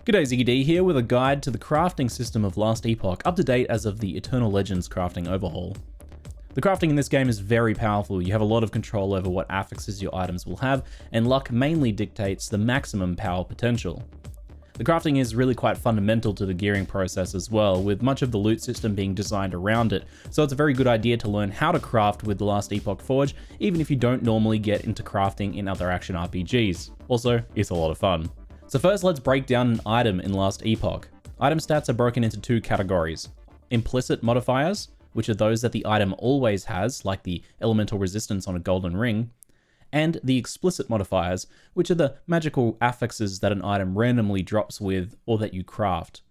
G'day, Ziggy D here with a guide to the crafting system of Last Epoch, up to date as of the Eternal Legends crafting overhaul. The crafting in this game is very powerful. You have a lot of control over what affixes your items will have, and luck mainly dictates the maximum power potential. The crafting is really quite fundamental to the gearing process as well, with much of the loot system being designed around it, so it's a very good idea to learn how to craft with the Last Epoch Forge, even if you don't normally get into crafting in other action RPGs. Also, it's a lot of fun. So first, let's break down an item in Last Epoch. Item stats are broken into two categories: implicit modifiers, which are those that the item always has, like the elemental resistance on a golden ring, and the explicit modifiers, which are the magical affixes that an item randomly drops with or that you craft.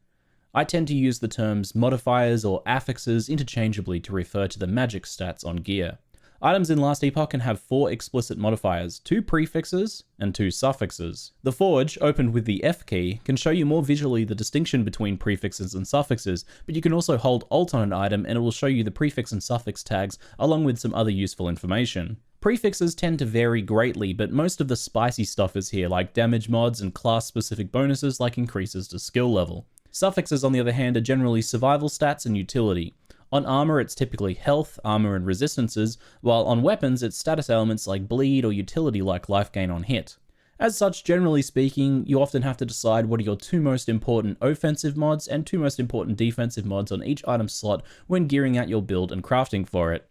I tend to use the terms modifiers or affixes interchangeably to refer to the magic stats on gear. Items in Last Epoch can have 4 explicit modifiers, 2 prefixes, and 2 suffixes. The Forge, opened with the F key, can show you more visually the distinction between prefixes and suffixes, but you can also hold Alt on an item and it will show you the prefix and suffix tags along with some other useful information. Prefixes tend to vary greatly, but most of the spicy stuff is here, like damage mods and class-specific bonuses like increases to skill level. Suffixes, on the other hand, are generally survival stats and utility. On armor, it's typically health, armor, and resistances, while on weapons, it's status elements like bleed or utility like life gain on hit. As such, generally speaking, you often have to decide what are your 2 most important offensive mods and 2 most important defensive mods on each item slot when gearing out your build and crafting for it.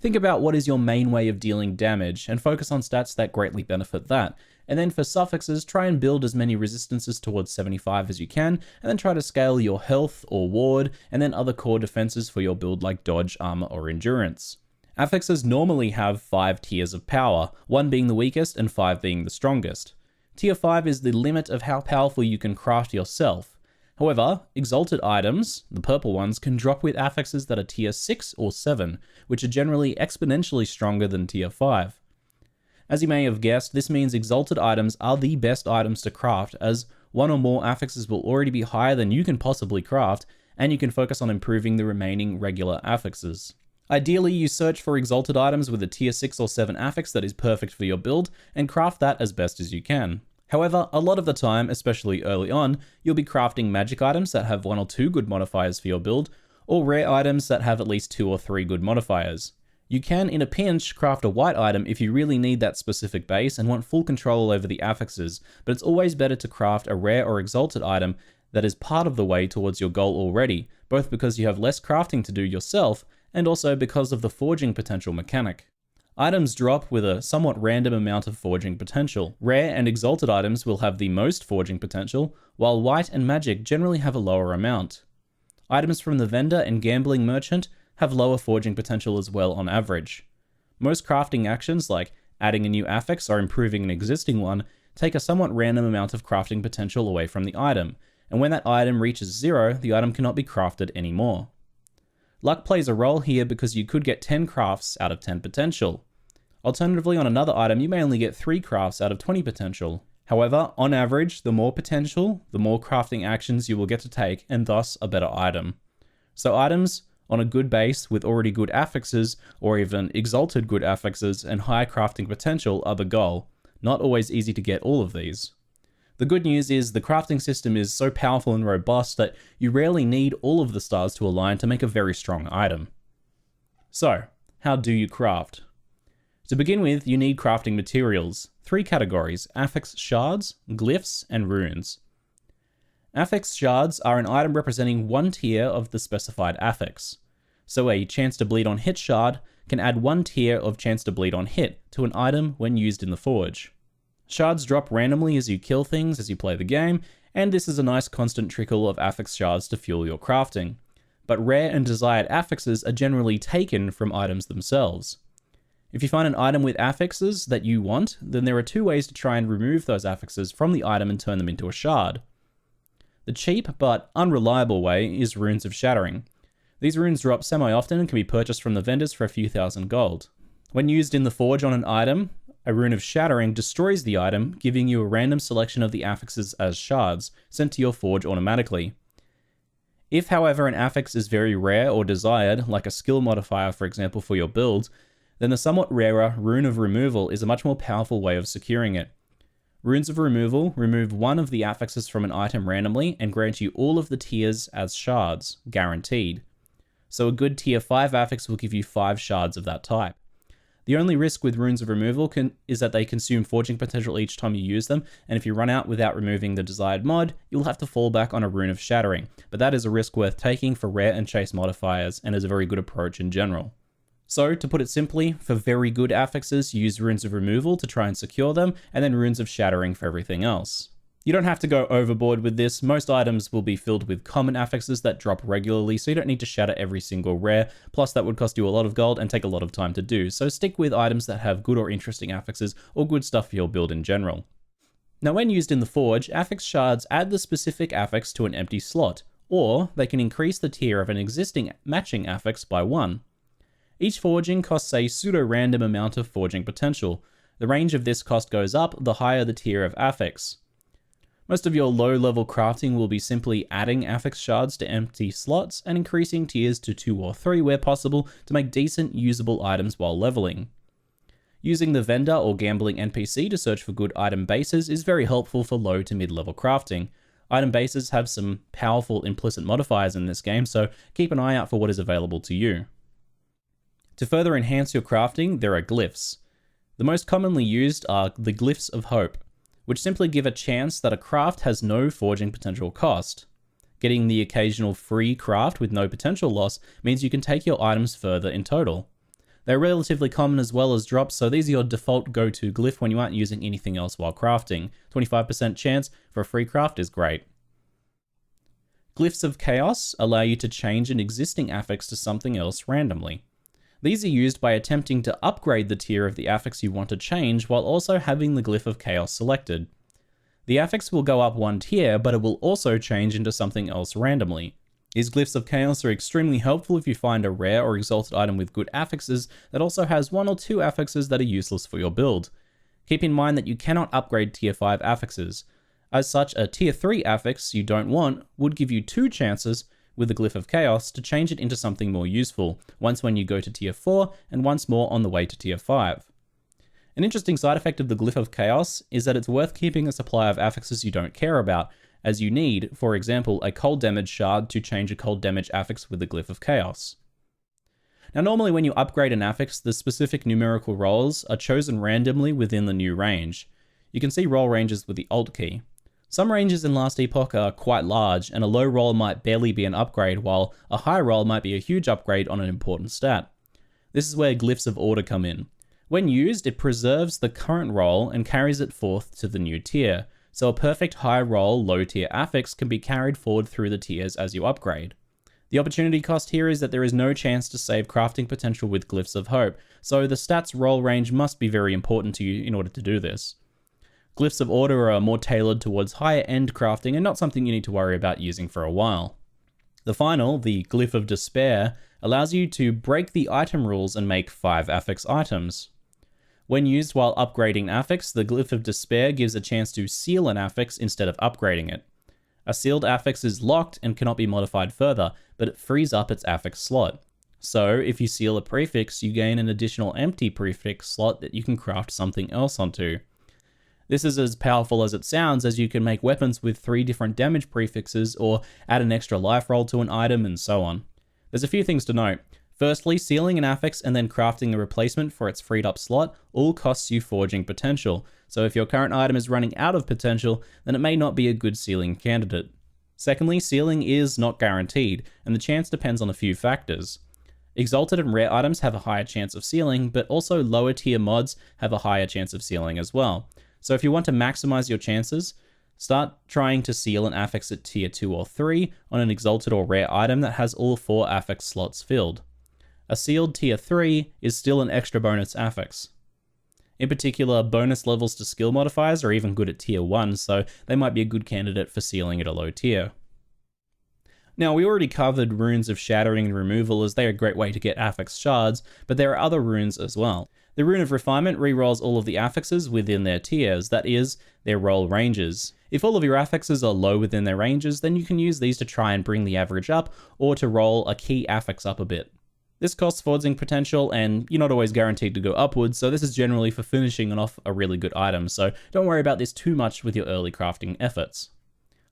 Think about what is your main way of dealing damage, and focus on stats that greatly benefit that. And then for suffixes, try and build as many resistances towards 75 as you can, and then try to scale your health or ward, and then other core defenses for your build like dodge, armor, or endurance. Affixes normally have 5 tiers of power, 1 being the weakest and 5 being the strongest. Tier 5 is the limit of how powerful you can craft yourself. However, Exalted items, the purple ones, can drop with affixes that are tier 6 or 7, which are generally exponentially stronger than tier 5. As you may have guessed, this means Exalted items are the best items to craft, as 1 or more affixes will already be higher than you can possibly craft, and you can focus on improving the remaining regular affixes. Ideally, you search for Exalted items with a tier 6 or 7 affix that is perfect for your build, and craft that as best as you can. However, a lot of the time, especially early on, you'll be crafting magic items that have 1 or 2 good modifiers for your build, or rare items that have at least 2 or 3 good modifiers. You can, in a pinch, craft a white item if you really need that specific base and want full control over the affixes, but it's always better to craft a rare or exalted item that is part of the way towards your goal already, both because you have less crafting to do yourself, and also because of the forging potential mechanic. Items drop with a somewhat random amount of forging potential. Rare and exalted items will have the most forging potential, while white and magic generally have a lower amount. Items from the vendor and gambling merchant have lower forging potential as well on average. Most crafting actions, like adding a new affix or improving an existing one, take a somewhat random amount of crafting potential away from the item, and when that item reaches 0, the item cannot be crafted anymore. Luck plays a role here because you could get 10 crafts out of 10 potential. Alternatively, on another item, you may only get 3 crafts out of 20 potential. However, on average, the more potential, the more crafting actions you will get to take, and thus a better item. So items on a good base with already good affixes, or even exalted good affixes and high crafting potential are the goal. Not always easy to get all of these. The good news is the crafting system is so powerful and robust that you rarely need all of the stars to align to make a very strong item. So, how do you craft? To begin with, you need crafting materials. 3 categories: Affix Shards, Glyphs, and Runes. Affix Shards are an item representing 1 tier of the specified affix. So a chance to bleed on hit shard can add 1 tier of chance to bleed on hit to an item when used in the forge. Shards drop randomly as you kill things as you play the game, and this is a nice constant trickle of affix shards to fuel your crafting. But rare and desired affixes are generally taken from items themselves. If you find an item with affixes that you want, then there are 2 ways to try and remove those affixes from the item and turn them into a shard. The cheap but unreliable way is Runes of Shattering. These runes drop semi-often and can be purchased from the vendors for a few thousand gold. When used in the forge on an item, a Rune of Shattering destroys the item, giving you a random selection of the affixes as shards, sent to your forge automatically. If, however, an affix is very rare or desired, like a skill modifier for example for your build, then the somewhat rarer Rune of Removal is a much more powerful way of securing it. Runes of Removal remove one of the affixes from an item randomly and grant you all of the tiers as shards, guaranteed. So a good tier 5 affix will give you 5 shards of that type. The only risk with Runes of Removal is that they consume forging potential each time you use them, and if you run out without removing the desired mod, you'll have to fall back on a Rune of Shattering, but that is a risk worth taking for rare and chase modifiers, and is a very good approach in general. So, to put it simply, for very good affixes, use Runes of Removal to try and secure them, and then Runes of Shattering for everything else. You don't have to go overboard with this. Most items will be filled with common affixes that drop regularly, so you don't need to shatter every single rare, plus that would cost you a lot of gold and take a lot of time to do, so stick with items that have good or interesting affixes, or good stuff for your build in general. Now when used in the Forge, affix shards add the specific affix to an empty slot, or they can increase the tier of an existing matching affix by 1. Each forging costs a pseudo-random amount of forging potential. The range of this cost goes up the higher the tier of affix. Most of your low-level crafting will be simply adding affix shards to empty slots and increasing tiers to 2 or 3 where possible to make decent usable items while leveling. Using the vendor or gambling NPC to search for good item bases is very helpful for low to mid-level crafting. Item bases have some powerful implicit modifiers in this game, so keep an eye out for what is available to you. To further enhance your crafting, there are glyphs. The most commonly used are the Glyphs of Hope, which simply give a chance that a craft has no forging potential cost. Getting the occasional free craft with no potential loss means you can take your items further in total. They're relatively common as well as drops, so these are your default go-to glyph when you aren't using anything else while crafting. 25% chance for a free craft is great. Glyphs of Chaos allow you to change an existing affix to something else randomly. These are used by attempting to upgrade the tier of the affix you want to change while also having the Glyph of Chaos selected. The affix will go up 1 tier, but it will also change into something else randomly. These Glyphs of Chaos are extremely helpful if you find a rare or exalted item with good affixes that also has 1 or 2 affixes that are useless for your build. Keep in mind that you cannot upgrade tier 5 affixes. As such, a tier 3 affix you don't want would give you 2 chances with the Glyph of Chaos to change it into something more useful, once when you go to tier 4 and once more on the way to tier 5. An interesting side effect of the Glyph of Chaos is that it's worth keeping a supply of affixes you don't care about, as you need, for example, a cold damage shard to change a cold damage affix with the Glyph of Chaos. Now normally when you upgrade an affix, the specific numerical rolls are chosen randomly within the new range. You can see roll ranges with the Alt key. Some ranges in Last Epoch are quite large, and a low roll might barely be an upgrade, while a high roll might be a huge upgrade on an important stat. This is where Glyphs of Order come in. When used, it preserves the current roll and carries it forth to the new tier, so a perfect high roll, low tier affix can be carried forward through the tiers as you upgrade. The opportunity cost here is that there is no chance to save crafting potential with Glyphs of Hope, so the stats roll range must be very important to you in order to do this. Glyphs of Order are more tailored towards higher end crafting and not something you need to worry about using for a while. The final, the Glyph of Despair, allows you to break the item rules and make 5 affix items. When used while upgrading affix, the Glyph of Despair gives a chance to seal an affix instead of upgrading it. A sealed affix is locked and cannot be modified further, but it frees up its affix slot. So, if you seal a prefix, you gain an additional empty prefix slot that you can craft something else onto. This is as powerful as it sounds, as you can make weapons with 3 different damage prefixes or add an extra life roll to an item and so on. There's a few things to note. Firstly, sealing an affix and then crafting a replacement for its freed up slot all costs you forging potential, so if your current item is running out of potential, then it may not be a good sealing candidate. Secondly, sealing is not guaranteed, and the chance depends on a few factors. Exalted and rare items have a higher chance of sealing, but also lower tier mods have a higher chance of sealing as well. So if you want to maximize your chances, start trying to seal an affix at tier 2 or 3 on an exalted or rare item that has all 4 affix slots filled. A sealed tier 3 is still an extra bonus affix. In particular, bonus levels to skill modifiers are even good at tier 1, so they might be a good candidate for sealing at a low tier. Now, we already covered runes of shattering and removal as they are a great way to get affix shards, but there are other runes as well. The Rune of Refinement rerolls all of the affixes within their tiers, that is, their roll ranges. If all of your affixes are low within their ranges, then you can use these to try and bring the average up, or to roll a key affix up a bit. This costs forging potential, and you're not always guaranteed to go upwards, so this is generally for finishing off a really good item, so don't worry about this too much with your early crafting efforts.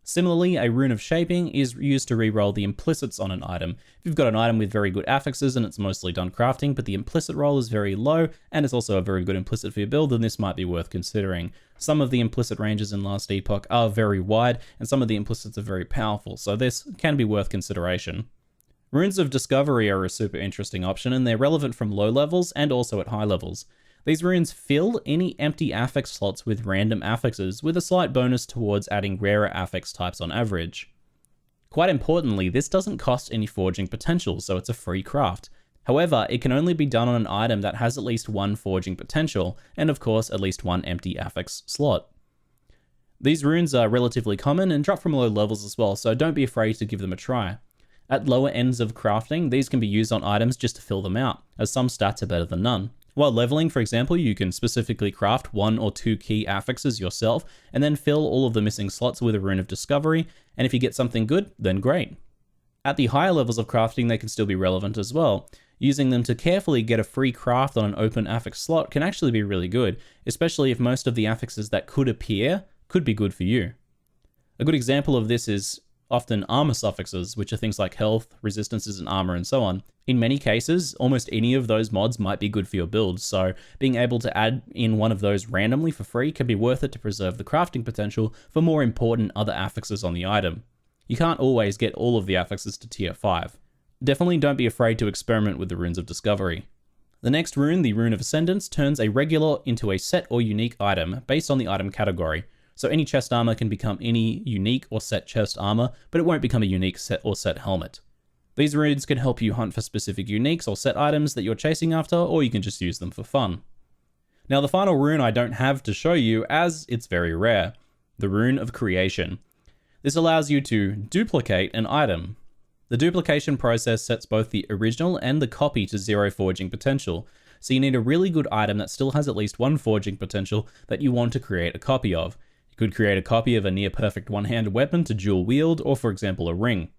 Similarly, a Rune of Shaping is used to reroll the implicits on an item. If you've got an item with very good affixes and it's mostly done crafting, but the implicit roll is very low, and it's also a very good implicit for your build, then this might be worth considering. Some of the implicit ranges in Last Epoch are very wide, and some of the implicits are very powerful, so this can be worth consideration. Runes of Discovery are a super interesting option, and they're relevant from low levels and also at high levels. These runes fill any empty affix slots with random affixes, with a slight bonus towards adding rarer affix types on average. Quite importantly, this doesn't cost any forging potential, so it's a free craft. However, it can only be done on an item that has at least one forging potential, and of course at least one empty affix slot. These runes are relatively common and drop from low levels as well, so don't be afraid to give them a try. At lower ends of crafting, these can be used on items just to fill them out, as some stats are better than none. While leveling, for example, you can specifically craft 1 or 2 key affixes yourself, and then fill all of the missing slots with a Rune of Discovery, and if you get something good, then great. At the higher levels of crafting, they can still be relevant as well. Using them to carefully get a free craft on an open affix slot can actually be really good, especially if most of the affixes that could appear could be good for you. A good example of this is often armor suffixes, which are things like health, resistances, and armor, and so on. In many cases, almost any of those mods might be good for your build, so being able to add in one of those randomly for free can be worth it to preserve the crafting potential for more important other affixes on the item. You can't always get all of the affixes to tier 5. Definitely don't be afraid to experiment with the Runes of Discovery. The next rune, the Rune of Ascendance, turns a regular into a set or unique item based on the item category. So any chest armor can become any unique or set chest armor, but it won't become a unique set or set helmet. These runes can help you hunt for specific uniques or set items that you're chasing after, or you can just use them for fun. Now the final rune I don't have to show you, as it's very rare, the Rune of Creation. This allows you to duplicate an item. The duplication process sets both the original and the copy to 0 forging potential, so you need a really good item that still has at least 1 forging potential that you want to create a copy of. Could create a copy of a near-perfect one-handed weapon to dual wield, or for example a ring.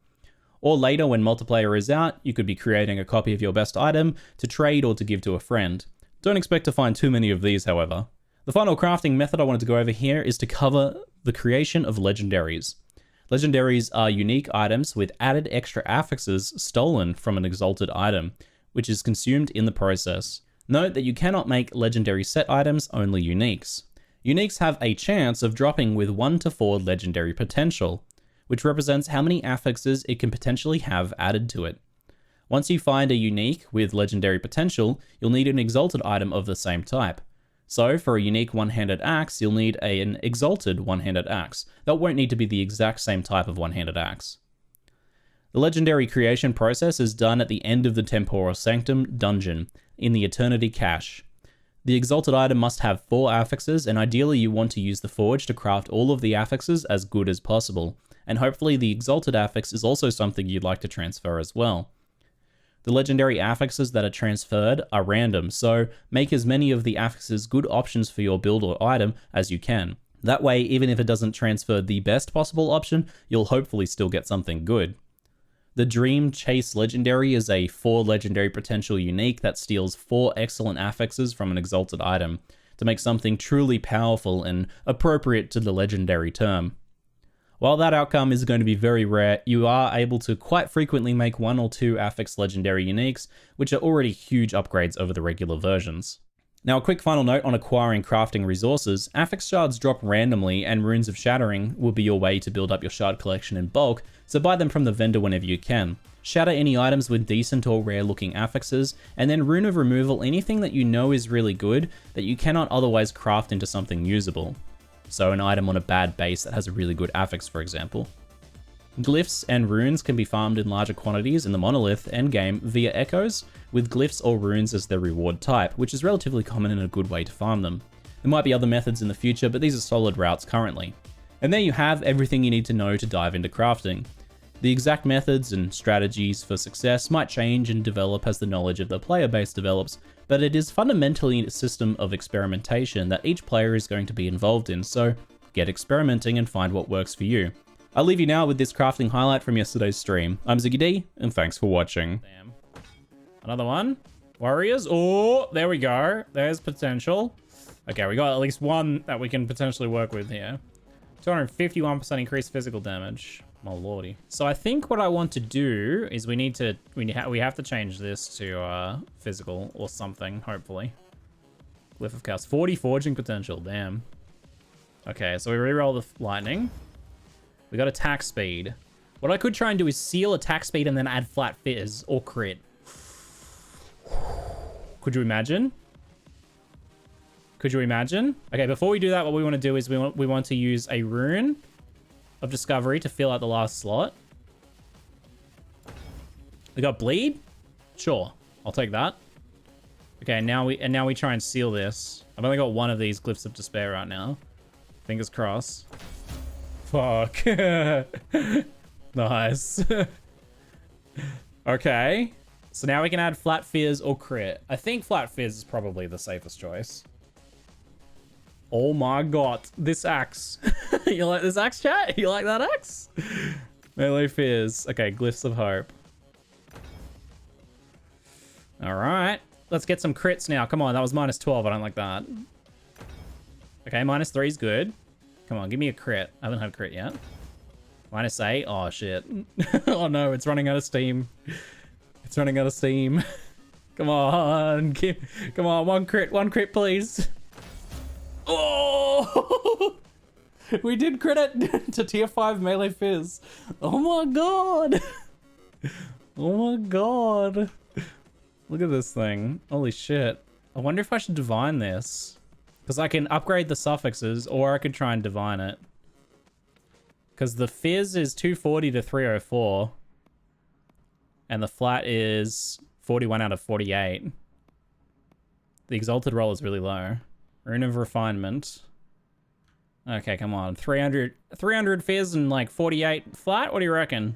Or later, when multiplayer is out, you could be creating a copy of your best item to trade or to give to a friend. Don't expect to find too many of these, however. The final crafting method I wanted to go over here is to cover the creation of legendaries. Legendaries are unique items with added extra affixes stolen from an exalted item, which is consumed in the process. Note that you cannot make legendary set items, only uniques. Uniques have a chance of dropping with 1 to 4 legendary potential, which represents how many affixes it can potentially have added to it. Once you find a unique with legendary potential, you'll need an exalted item of the same type. So for a unique one-handed axe, you'll need an exalted one-handed axe. That won't need to be the exact same type of one-handed axe. The legendary creation process is done at the end of the Temporal Sanctum dungeon, in the Eternity Cache. The exalted item must have 4 affixes, and ideally you want to use the forge to craft all of the affixes as good as possible, and hopefully the exalted affix is also something you'd like to transfer as well. The legendary affixes that are transferred are random, so make as many of the affixes good options for your build or item as you can. That way, even if it doesn't transfer the best possible option, you'll hopefully still get something good. The Dream Chase Legendary is a 4 legendary potential unique that steals 4 excellent affixes from an exalted item to make something truly powerful and appropriate to the legendary term. While that outcome is going to be very rare, you are able to quite frequently make 1 or 2 affix legendary uniques, which are already huge upgrades over the regular versions. Now a quick final note on acquiring crafting resources. Affix shards drop randomly, and Runes of Shattering will be your way to build up your shard collection in bulk, so buy them from the vendor whenever you can. Shatter any items with decent or rare looking affixes, and then Rune of Removal anything that you know is really good that you cannot otherwise craft into something usable. So an item on a bad base that has a really good affix, for example. Glyphs and runes can be farmed in larger quantities in the monolith endgame via echoes, with glyphs or runes as their reward type, which is relatively common and a good way to farm them. There might be other methods in the future, but these are solid routes currently. And there you have everything you need to know to dive into crafting. The exact methods and strategies for success might change and develop as the knowledge of the player base develops, but it is fundamentally a system of experimentation that each player is going to be involved in, so get experimenting and find what works for you. I'll leave you now with this crafting highlight from yesterday's stream. I'm Ziggy D, and thanks for watching. Another one. Warriors. Oh, there we go. There's potential. Okay, we got at least one that we can potentially work with here. 251% increased physical damage. My lordy. So I think what I want to do is we have to change this to physical or something, hopefully. Glyph of Chaos. 40 forging potential. Damn. Okay, so we reroll the lightning. We got attack speed. What I could try and do is seal attack speed and then add flat fizz or crit. Could you imagine? Could you imagine? Okay, before we do that, what we want to do is we want to use a Rune of Discovery to fill out the last slot. We got bleed? Sure, I'll take that. Okay, now we try and seal this. I've only got one of these Glyphs of Despair right now. Fingers crossed. Fuck. Nice. Okay. So now we can add flat fizz or crit. I think flat fizz is probably the safest choice. Oh my god, this axe. You like this axe, chat? You like that axe? Melee fizz. Okay, Glyphs of Hope. All right. Let's get some crits now. Come on, that was -12. I don't like that. Okay, -3 is good. Come on, give me a crit. I haven't had a crit yet. -8. Oh, shit. Oh, no, it's running out of steam. It's running out of steam. Come on. Come on, one crit, please. Oh! We did crit it to tier 5 melee fizz. Oh my god. Oh my god. Look at this thing. Holy shit. I wonder if I should divine this. Because I can upgrade the suffixes, or I could try and divine it. Because the fizz is 240 to 304. And the flat is 41 out of 48. The Exalted roll is really low. Rune of Refinement. Okay, come on. 300 fizz and like 48 flat? What do you reckon?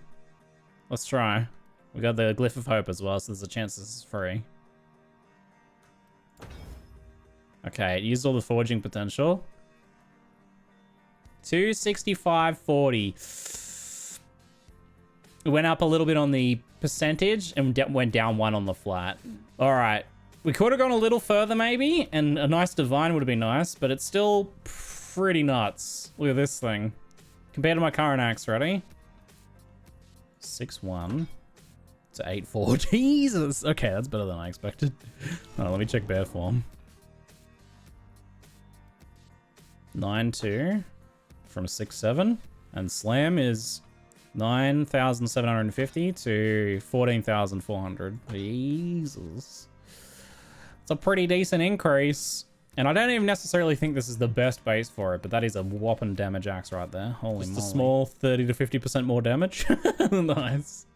Let's try. We got the Glyph of Hope as well, so there's a chance this is free. Okay, it used all the forging potential. 265.40. It went up a little bit on the percentage and went down 1 on the flat. All right. We could have gone a little further maybe, and a nice divine would have been nice, but it's still pretty nuts. Look at this thing. Compared to my current axe, ready? 6-1 to 8-4. Jesus. Okay, that's better than I expected. Oh, let me check bear form. 9-2 from 6-7, and slam is 9,750 to 14,400. Jesus. It's a pretty decent increase. And I don't even necessarily think this is the best base for it, but that is a whopping damage axe right there. Holy moly. Just a small 30 to 50% more damage. Nice.